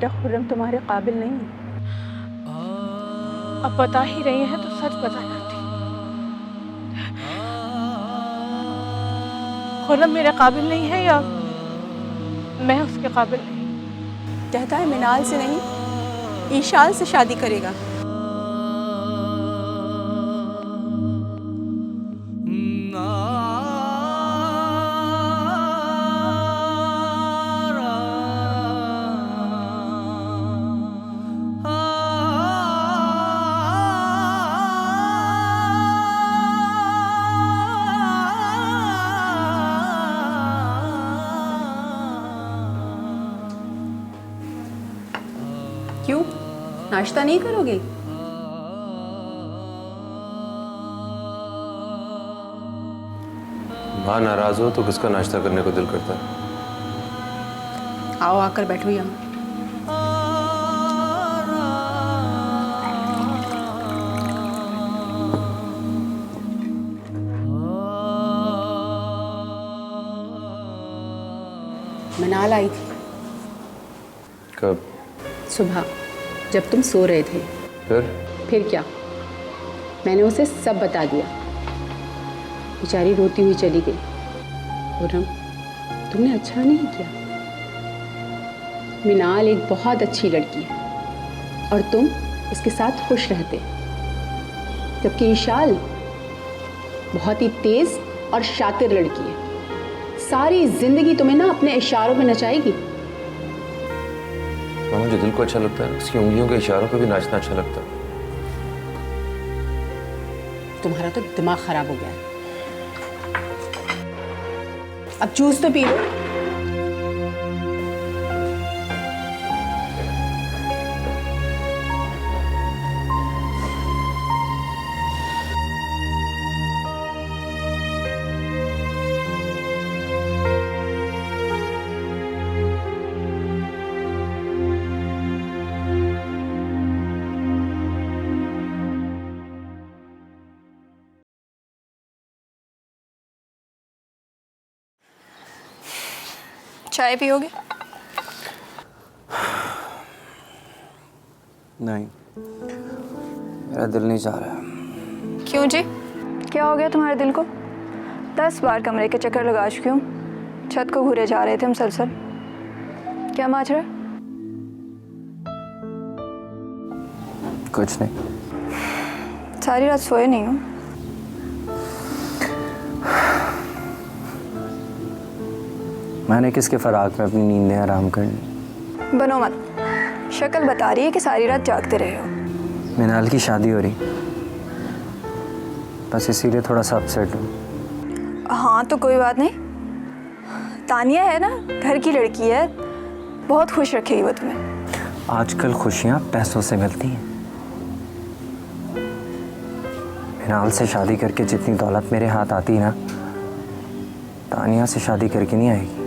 बेटा खुर्रम तुम्हारे काबिल नहीं है। अब बता ही रही है तो सच बता जाती। खुर्रम मेरे काबिल नहीं है या मैं उसके काबिल नहीं? कहता है मिनाल से नहीं ईशाल से शादी करेगा। क्यों, नाश्ता नहीं करोगे? माँ नाराज हो तो किसका नाश्ता करने को दिल करता है? आओ आकर बैठो यहाँ। मिनाल आई थी कब? सुबह जब तुम सो रहे थे। फिर क्या, मैंने उसे सब बता दिया। बेचारी रोती हुई चली गई। खुर्रम, तुमने अच्छा नहीं किया। मिनाल एक बहुत अच्छी लड़की है और तुम उसके साथ खुश रहते, जबकि ईशाल बहुत ही तेज और शातिर लड़की है। सारी जिंदगी तुम्हें ना अपने इशारों में नचाएगी। मामा, जो दिल को अच्छा लगता है उसकी उंगलियों के इशारों पे भी नाचना अच्छा लगता है। तुम्हारा तो दिमाग खराब हो गया है। अब जूस तो पी लो। चाय पियोगे? नहीं, मेरा दिल नहीं चाह रहा। क्यों जी, क्या हो गया तुम्हारे दिल को? 10 बार कमरे के चक्कर लगा चुकी हूँ। छत को घूरे जा रहे थे मुसलसल। क्या माजरा? कुछ नहीं। सारी रात सोए नहीं हो? मैंने किसके फराक में अपनी नींदें आराम करनी। बनो मत, शक्ल बता रही है कि सारी रात जागते रहे हो। मिनाल की शादी हो रही, बस इसीलिए थोड़ा सा अपसेट हूँ। हाँ तो कोई बात नहीं। तानिया है ना, घर की लड़की है, बहुत खुश रखेगी वो तुम्हें। आजकल खुशियाँ पैसों से मिलती हैं। मिनाल से शादी करके जितनी दौलत मेरे हाथ आती ना, तानिया से शादी करके नहीं आएगी।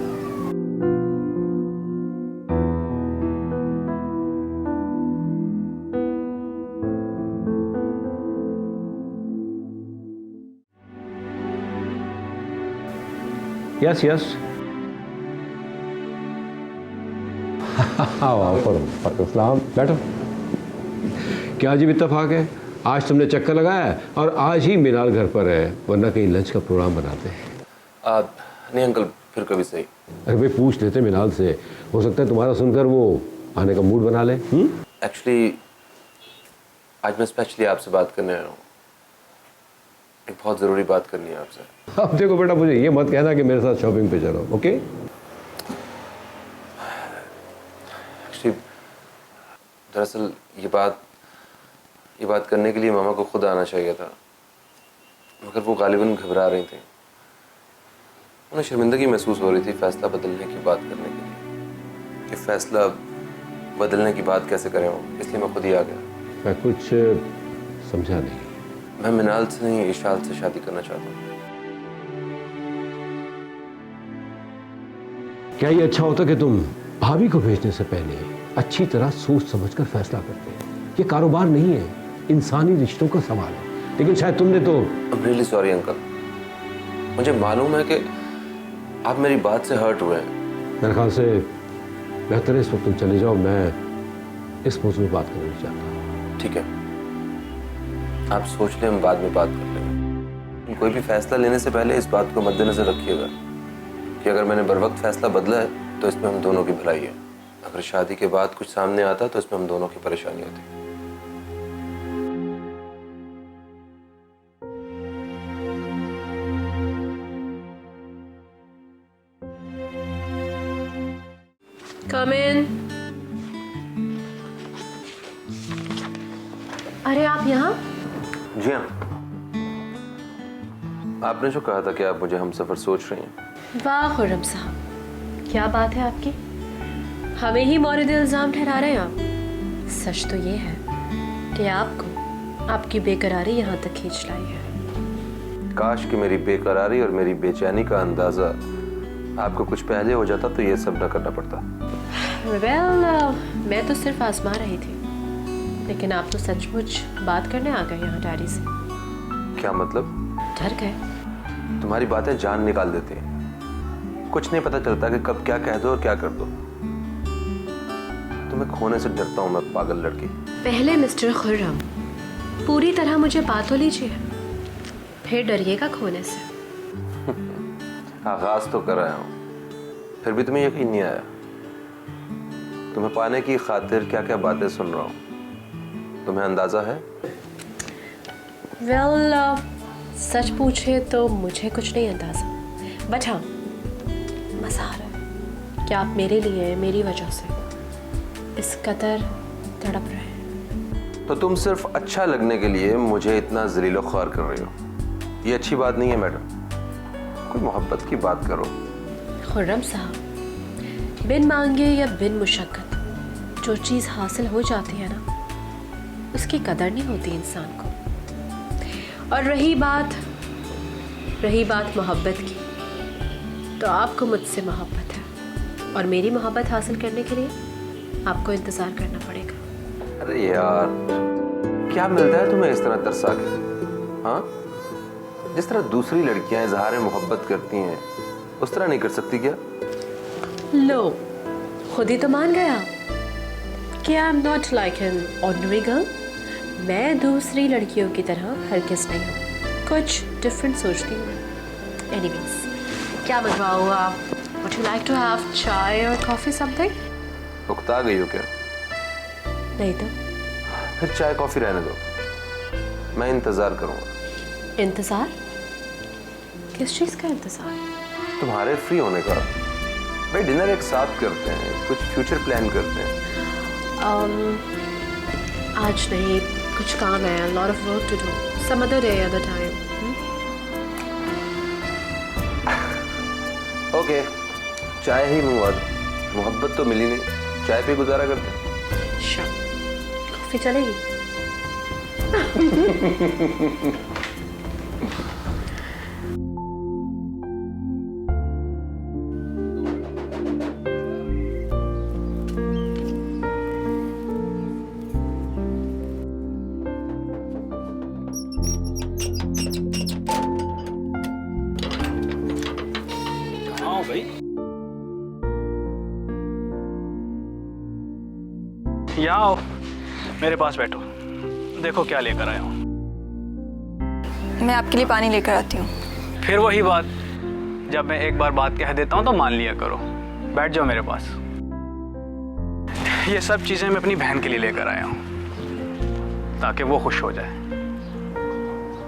Yes yes. आओ सलाम, बैठो। क्या अजीब इत्तेफाक है, आज तुमने चक्कर लगाया है और आज ही मिनाल घर पर है, वरना कहीं लंच का प्रोग्राम बनाते हैं। नहीं अंकल, फिर कभी सही। अरे भाई पूछ लेते मिनाल से, हो सकता है तुम्हारा सुनकर वो आने का मूड बना ले। एक्चुअली आज मैं स्पेशली आपसे बात करने आया हूँ। एक बहुत ज़रूरी बात करनी है आपसे। अब देखो बेटा, मुझे ये मत कहना कि मेरे साथ शॉपिंग पे चलो, ओके? एक्चुअली दरअसल ये बात करने के लिए मामा को खुद आना चाहिए था, मगर वो गालिबन घबरा रही थी। उन्हें शर्मिंदगी महसूस हो रही थी फैसला बदलने की बात करने के लिए, कि फैसला बदलने की बात कैसे करें वो, इसलिए मैं खुद ही आ गया। मैं कुछ समझा नहीं। मैं मिनाल से नहीं ईशाल से शादी करना चाहता हूँ। क्या ये अच्छा होता कि तुम भाभी को भेजने से पहले अच्छी तरह सोच समझकर फैसला करते? ये कारोबार नहीं है, इंसानी रिश्तों का सवाल है। लेकिन शायद तुमने तो। I'm really sorry अंकल, मुझे मालूम है कि आप मेरी बात से हर्ट हुए हैं। मेरे ख्याल से बेहतर है इस वक्त तुम चले जाओ, मैं इस मौजूद में बात करना नहीं चाहता। ठीक है, आप सोच लें, हम बाद में बात कर लेंगे। कोई भी फैसला लेने से पहले इस बात को मद्देनजर रखिएगा कि अगर मैंने बर वक्त फैसला बदला है तो इसमें हम दोनों की भलाई है। अगर शादी के बाद कुछ सामने आता तो इसमें हम दोनों की परेशानी होती। Come in. अरे आप यहाँ? जी हाँ, आपने जो कहा था कि आप मुझे हमसफर सोच रही हैं। वाह खुर्रम साहब, क्या बात है आपकी, हमें ही मौरिद इल्जाम ठहरा रहे हैं आप। सच तो ये है कि आपको आपकी बेकरारी यहाँ तक खींच लाई है। काश कि मेरी बेकरारी और मेरी बेचैनी का अंदाजा आपको कुछ पहले हो जाता तो ये सब न करना पड़ता। मैं तो सिर्फ आजमा रही थी, लेकिन आप तो सचमुच बात करने आ गए यहाँ डैडी से। क्या मतलब? डर गए? तुम्हारी बातें जान निकाल देती हैं। कुछ नहीं पता चलता कि कब क्या कह दो और क्या कर दो। तुम्हें खोने से डरता हूँ मैं, पागल लड़की। पहले मिस्टर खुर्रम पूरी तरह मुझे पा तो लीजिए, फिर डरिएगा खोने से। आगाज तो कर आया हूँ, फिर भी तुम्हें यकीन नहीं आया। तुम्हें पाने की खातिर क्या क्या बातें सुन रहा हूँ, तुम्हें अंदाजा है? सच पूछे तो मुझे कुछ नहीं अंदाजा, बट हाँ मजा आ रहा है कि आप मेरे लिए, मेरी वजह से इस कदर तड़प रहे हैं। तो तुम सिर्फ अच्छा लगने के लिए मुझे इतना जलीलो ख्वार कर रही हो। ये अच्छी बात नहीं है मैडम, कोई मोहब्बत की बात करो। खुर्रम साहब, बिन मांगे या बिन मुशक्कत जो चीज़ हासिल हो जाती है ना, उसकी कदर नहीं होती इंसान को। और रही बात मोहब्बत की, तो आपको मुझसे मोहब्बत है और मेरी मोहब्बत हासिल करने के लिए आपको इंतज़ार करना पड़ेगा। अरे यार, क्या मिलता है तुम्हें इस तरह तरसा के? हाँ, जिस तरह दूसरी लड़कियां इजहार मोहब्बत करती हैं उस तरह नहीं कर सकती क्या? लो, खुद ही तो मान गया कि I am not like an ordinary girl. मैं दूसरी लड़कियों की तरह हरगिज़ नहीं हूँ, कुछ डिफरेंट सोचती हूँ। एनीवेज, क्या बनवाओ आप? Would you like to have chai और कॉफ़ी समथिंग? उकता गई हो क्या? नहीं तो फिर चाय कॉफी रहने दो, मैं इंतजार करूंगा। इंतज़ार? किस चीज़ का इंतज़ार? तुम्हारे फ्री होने का। भाई डिनर एक साथ करते हैं, कुछ फ्यूचर प्लान करते हैं। आज नहीं, कुछ काम है, lot of work to do, some other day, other time. Okay, चाय ही मंगवा दो। मोहब्बत तो मिली नहीं, चाय पे गुजारा करते हैं। श्योर, कॉफ़ी चलेगी? यहाँ आओ, मेरे पास बैठो, देखो क्या लेकर आया हूँ। मैं आपके लिए पानी लेकर आती हूँ। फिर वही बात, जब मैं एक बार बात कह देता हूँ तो मान लिया करो। बैठ जाओ मेरे पास। ये सब चीज़ें मैं अपनी बहन के लिए लेकर आया हूँ, ताकि वो खुश हो जाए।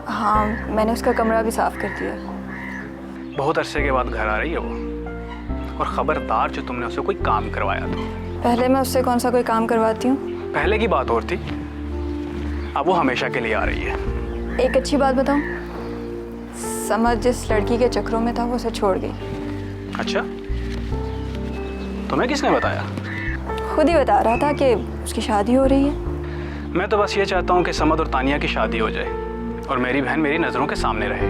हाँ, मैंने उसका कमरा भी साफ कर दिया। बहुत अरसे के बाद घर आ रही है वो, और ख़बरदार जो तुमने उसे कोई काम करवाया तो। पहले मैं उससे कौन सा कोई काम करवाती हूँ? पहले की बात और थी, अब वो हमेशा के लिए आ रही है। एक अच्छी बात बताऊँ, समझ जिस लड़की के चक्रों में था वो उसे छोड़ गई। अच्छा, तुम्हें किसने बताया? खुद ही बता रहा था कि उसकी शादी हो रही है। मैं तो बस ये चाहता हूँ कि समद और तानिया की शादी हो जाए और मेरी बहन मेरी नज़रों के सामने रहे।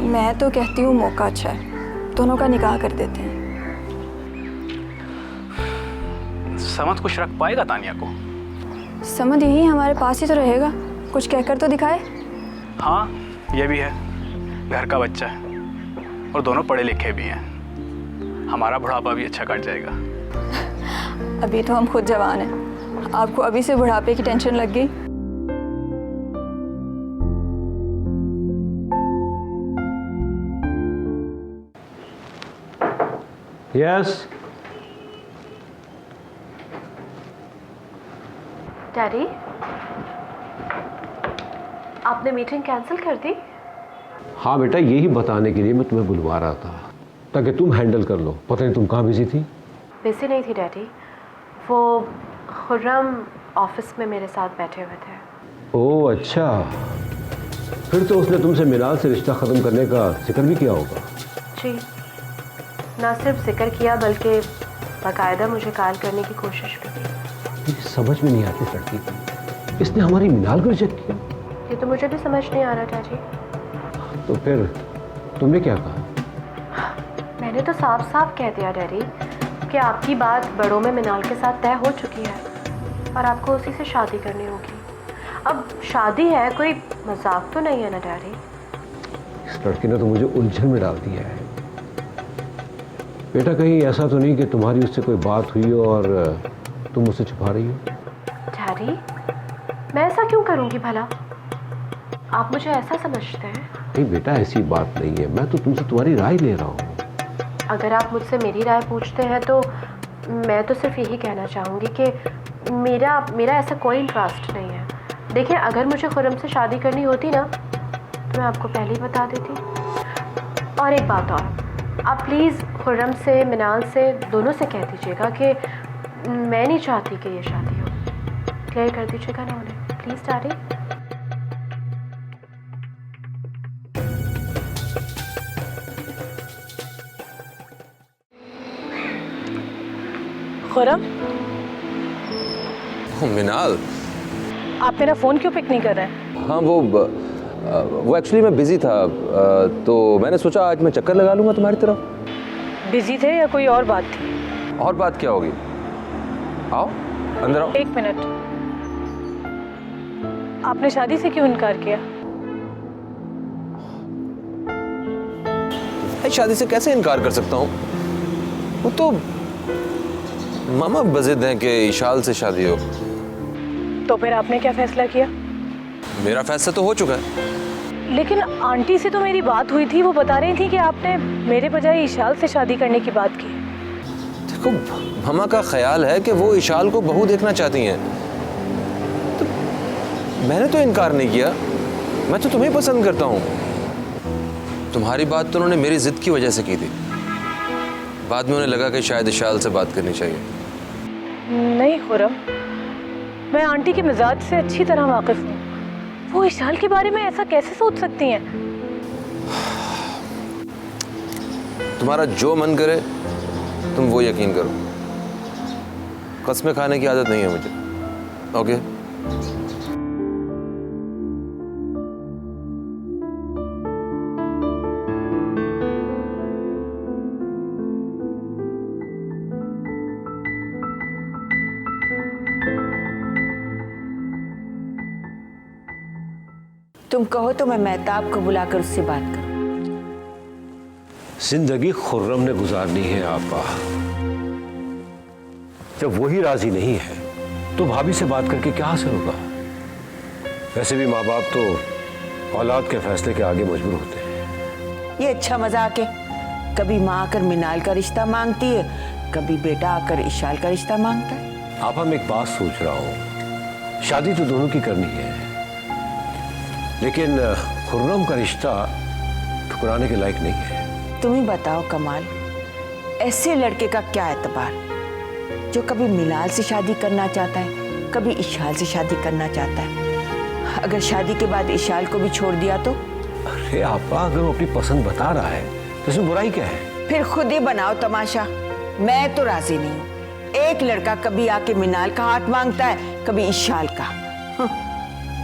मैं तो कहती हूँ मौका अच्छा है, दोनों का निकाह कर देते हैं। समद खुश रख पाएगा तानिया को? समद यही हमारे पास ही तो रहेगा, कुछ कहकर तो दिखाए। हाँ, ये भी है, घर का बच्चा है और दोनों पढ़े लिखे भी हैं। हमारा बुढ़ापा भी अच्छा कट जाएगा। अभी तो हम खुद जवान हैं, आपको अभी से बुढ़ापे की टेंशन लग गई? यस। डैडी, आपने मीटिंग कैंसिल कर दी? हाँ बेटा, यही बताने के लिए मैं तुम्हें बुलवा रहा था ताकि तुम हैंडल कर लो। पता नहीं तुम कहाँ बिजी थी? बिजी नहीं थी डैडी, वो खुर्रम ऑफिस में मेरे साथ बैठे हुए थे। ओह अच्छा, फिर तो उसने तुमसे मिनाल से रिश्ता ख़त्म करने का जिक्र भी किया होगा। जी, ना सिर्फ जिक्र किया बल्कि बाकायदा मुझे कॉल करने की कोशिश भी की। मुझे समझ में नहीं आती इस लड़की को, इसने हमारी मिनाल को रिजेक्ट किया। ये तो मुझे भी समझ नहीं आ रहा डैडी। तो फिर तुमने क्या कहा? मैंने तो साफ साफ कह दिया डैडी कि आपकी बात बड़ों में मिनाल के साथ तय हो चुकी है और आपको उसी से शादी करनी होगी। अब शादी है, कोई मजाक तो नहीं है ना डैडी? इस लड़की ने तो मुझे उलझन में डाल दिया है। बेटा कहीं ऐसा तो नहीं कि तुम्हारी उससे कोई बात हुई हो और तुम उसे छुपा रही हो? डैडी, मैं ऐसा क्यों करूंगी भला? आप मुझे ऐसा समझते हैं? नहीं बेटा, ऐसी बात नहीं है, मैं तो तुमसे तुम्हारी राय ले रहा हूँ। अगर आप मुझसे मेरी राय पूछते हैं तो मैं तो सिर्फ यही कहना चाहूँगी कि मेरा ऐसा कोई इंटरेस्ट नहीं है। देखिए, अगर मुझे खुर्रम से शादी करनी होती ना तो मैं आपको पहले ही बता देती। और एक बात और, आप प्लीज़ खुर्रम से, मिनाल से, दोनों से कह दीजिएगा कि मैं नहीं चाहती कि ये शादी हो। क्लियर कर दीजिएगा ना उन्हें, प्लीज़ डैडी। खुर्रम, मिनाल, आप मेरा फ़ोन क्यों पिक नहीं कर रहे हैं? हाँ वो एक्चुअली मैं बिजी था, तो मैंने सोचा आज मैं चक्कर लगा लूँगा तुम्हारी तरफ। बिजी थे या कोई और बात थी? और बात क्या होगी? आओ अंदर आओ। एक मिनट, आपने शादी से क्यों इनकार किया? शादी से कैसे इनकार कर सकता हूँ? वो तो मामा बज़िद हैं कि इशाल से शादी हो। तो फिर आपने क्या फैसला किया? मेरा फैसला तो हो चुका है। लेकिन आंटी से तो मेरी बात हुई थी, वो बता रही थी कि आपने मेरे बजाय इशाल से शादी करने की बात की। देखो, मामा का ख्याल है कि वो इशाल को बहू देखना चाहती हैं, तो मैंने तो इनकार नहीं किया। मैं तो तुम्हें पसंद करता हूँ। तुम्हारी बात तो उन्होंने मेरी जिद की वजह से की थी। बाद में उन्हें लगा कि शायद इशाल से बात करनी चाहिए। नहीं खुर्रम, मैं आंटी के मिजाज से अच्छी तरह वाकिफ हूँ। वो इशाल के बारे में ऐसा कैसे सोच सकती हैं? तुम्हारा जो मन करे तुम वो यकीन करो। कसमें खाने की आदत नहीं है मुझे। ओके? तुम कहो तो मैं मेहताब को बुलाकर उससे बात करूं। जिंदगी खुर्रम ने गुजारनी है आपा। जब वही राजी नहीं है तो भाभी से बात करके क्या हासिल होगा? वैसे भी माँ बाप तो औलाद के फैसले के आगे मजबूर होते हैं। ये अच्छा मजाक है। कभी माँ आकर मिनाल का रिश्ता मांगती है, कभी बेटा आकर इशाल का रिश्ता मांगता है। आपा, मैं एक बात सोच रहा हूँ, शादी तो दोनों की करनी है, लेकिन खुर्रम का रिश्ता ठुकराने के लायक नहीं है। तुम ही बताओ कमाल, ऐसे लड़के का क्या एतबार जो कभी मिनाल से शादी करना चाहता है, कभी इशाल से शादी करना चाहता है। अगर शादी के बाद इशाल को भी छोड़ दिया तो? अरे आपा, अगर वो अपनी पसंद बता रहा है तो इसमें बुराई क्या है? फिर खुद ही बनाओ तमाशा। मैं तो राजी नहीं हूँ। एक लड़का कभी आके मिनाल का हाथ मांगता है, कभी इशाल का।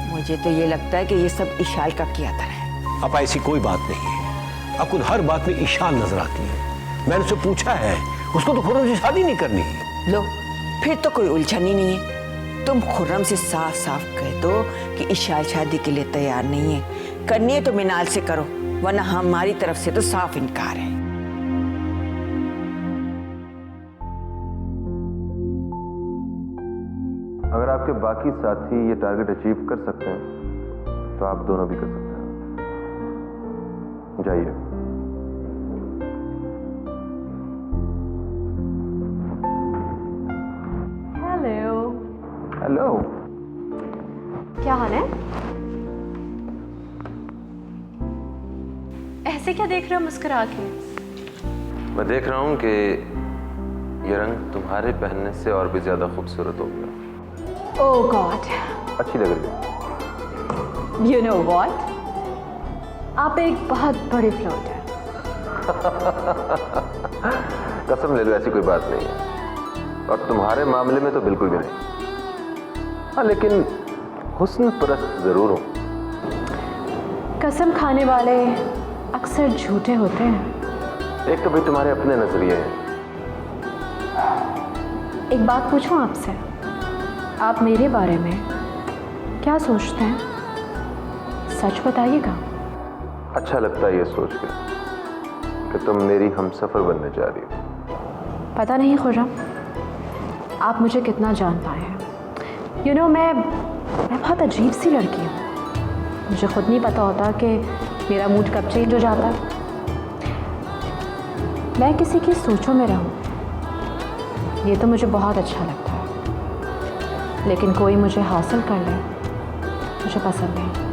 मुझे तो ये लगता है कि ये सब इशाल का किया था है। अब ऐसी कोई बात नहीं है। अब खुद हर बात में इशाल नजर आती है। मैंने उससे पूछा है, उसको तो खुर्रम से शादी नहीं करनी। लो, फिर तो कोई उलझन ही नहीं है। तुम खुर्रम से साफ साफ कह दो कि इशाल शादी के लिए तैयार नहीं है। करनी है तो मिनाल से करो, वरना हमारी तरफ से तो साफ इनकार है। अगर आपके बाकी साथी ये टारगेट अचीव कर सकते हैं तो आप दोनों भी कर सकते हैं। जाइए। हेलो। हेलो। क्या हाल है? ऐसे क्या देख रहे हो मुस्कुरा के? मैं देख रहा हूं कि ये रंग तुम्हारे पहनने से और भी ज्यादा खूबसूरत हो गया। ओह गॉड, अच्छी लग रही है। यू नो व्हाट, आप एक बहुत बड़े फ्लर्ट हैं। कसम ले लो, ऐसी कोई बात नहीं है, और तुम्हारे मामले में तो बिल्कुल भी नहीं। हाँ, लेकिन हुस्न परस्त जरूर हूं। कसम खाने वाले अक्सर झूठे होते हैं। एक तो भाई तुम्हारे अपने नजरिए हैं। एक बात पूछूं आपसे, आप मेरे बारे में क्या सोचते हैं? सच बताइएगा। अच्छा लगता है ये सोच के कि तुम मेरी हमसफर बनने जा रही हो। पता नहीं खुर्रम, आप मुझे कितना जान पाए हैं। यू नो, मैं बहुत अजीब सी लड़की हूँ। मुझे खुद नहीं पता होता कि मेरा मूड कब चेंज हो जाता है। मैं किसी की सोचों में रहूं, ये तो मुझे बहुत अच्छा लगता है, लेकिन कोई मुझे हासिल कर ले, मुझे पसंद नहीं।